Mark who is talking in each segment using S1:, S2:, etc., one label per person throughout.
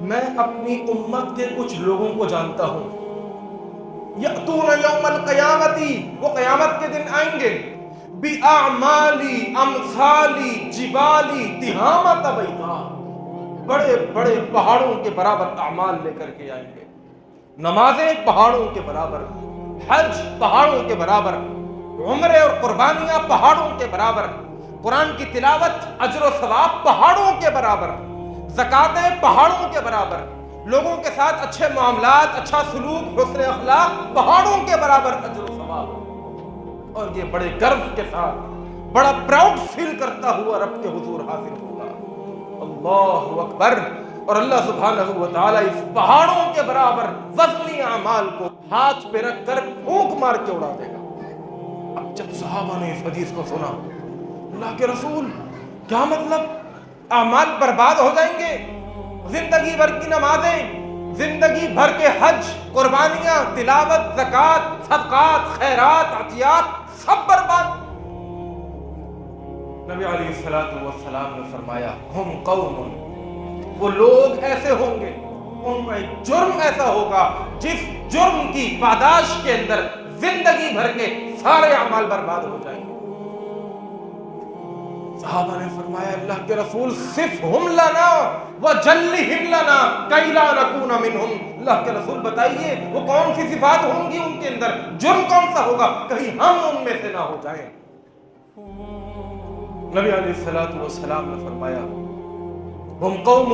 S1: میں اپنی امت کے کچھ لوگوں کو جانتا ہوں، یأتون یوم القیامتی، وہ قیامت کے دن آئیں گے، بِأَعْمَالِ أَمْثَالِ جِبَالِ تِہَامَةَ بَیْضَاء، بڑے بڑے پہاڑوں کے برابر اعمال لے کر کے آئیں گے، نمازیں پہاڑوں کے برابر، حج پہاڑوں کے برابر، عمرے اور قربانیاں پہاڑوں کے برابر، قرآن کی تلاوت اجر و ثواب پہاڑوں کے برابر، زکاتیں پہاڑوں کے برابر، لوگوں کے ساتھ اچھے معاملات، اچھا سلوک، حسن اخلاق پہاڑوں کے برابر اجر و ثواب، اور یہ بڑے گرو کے ساتھ بڑا پراؤڈ فیل کرتا ہوا رب کے حضور حاضر ہوگا۔ اللہ اکبر۔ اور اللہ سبحانہ و تعالیٰ اس پہاڑوں کے برابر وزنی اعمال کو ہاتھ پہ رکھ کر پھونک مار کے اڑا دے گا۔ اب جب صحابہ نے اس حدیث کو سنا، اللہ کے رسول کیا مطلب اعمال برباد ہو جائیں گے؟ زندگی بھر کی نمازیں، زندگی بھر کے حج، قربانیاں، تلاوت، زکوٰۃ، صدقات، خیرات، عطیات سب برباد۔ نبی علیہ السلام نے فرمایا ہم قوم، وہ لوگ ایسے ہوں گے، ان کا ایک جرم ایسا ہوگا جس جرم کی پاداش کے اندر زندگی بھر کے سارے اعمال برباد ہو جائیں گے۔ صحابہ نے فرمایا اللہ کے رسول صفہم لنا وجلہم لنا کئی لا نکون منہم، اللہ کے رسول بتائیے وہ کون سی صفات ہوں گی ان کے اندر، جرم کون سا ہوگا کہیں ہم ان میں سے نہ ہو جائیں۔ نبی علیہ السلام نے فرمایا ہم قوم،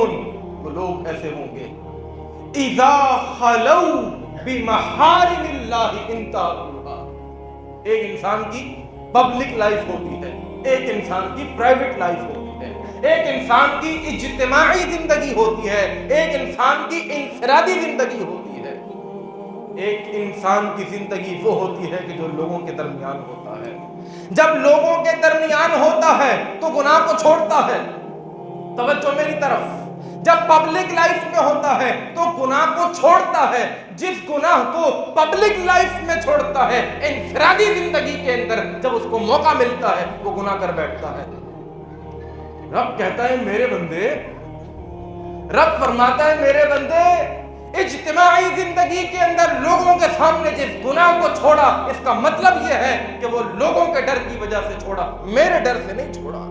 S1: وہ لوگ ایسے ہوں گے اذا خلو بمحارم اللہ انتہوا، ایک انسان کی پبلک لائف ہوتی ہے، ایک انسان کی پرائیویٹ لائف ہوتی ہے، ایک انسان کی اجتماعی زندگی ہوتی ہے، ایک انسان کی انفرادی زندگی ہوتی ہے، ایک انسان کی زندگی وہ ہوتی ہے کہ جو لوگوں کے درمیان ہوتا ہے۔ جب لوگوں کے درمیان ہوتا ہے تو گناہ کو چھوڑتا ہے، توجہ میری طرف، جب پبلک لائف میں ہوتا ہے تو گناہ کو چھوڑتا ہے، جس گناہ کو پبلک لائف میں چھوڑتا ہے انفرادی زندگی کے اندر جب اس کو موقع ملتا ہے وہ گناہ کر بیٹھتا ہے۔ رب کہتا ہے میرے بندے، رب فرماتا ہے میرے بندے، اجتماعی زندگی کے اندر لوگوں کے سامنے جس گناہ کو چھوڑا، اس کا مطلب یہ ہے کہ وہ لوگوں کے ڈر کی وجہ سے چھوڑا، میرے ڈر سے نہیں چھوڑا۔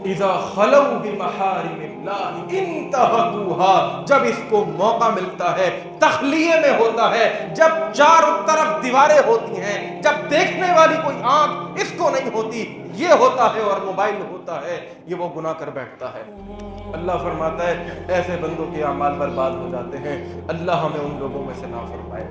S1: اذا خلو بمحارم اللہ انتہتوها، جب اس کو موقع ملتا ہے، تخلیے میں ہوتا ہے، جب چاروں طرف دیواریں ہوتی ہیں، جب دیکھنے والی کوئی آنکھ اس کو نہیں ہوتی، یہ ہوتا ہے اور موبائل ہوتا ہے، یہ وہ گناہ کر بیٹھتا ہے۔ اللہ فرماتا ہے ایسے بندوں کے اعمال برباد ہو جاتے ہیں، اللہ ہمیں ان لوگوں میں سے نہ فرمائے۔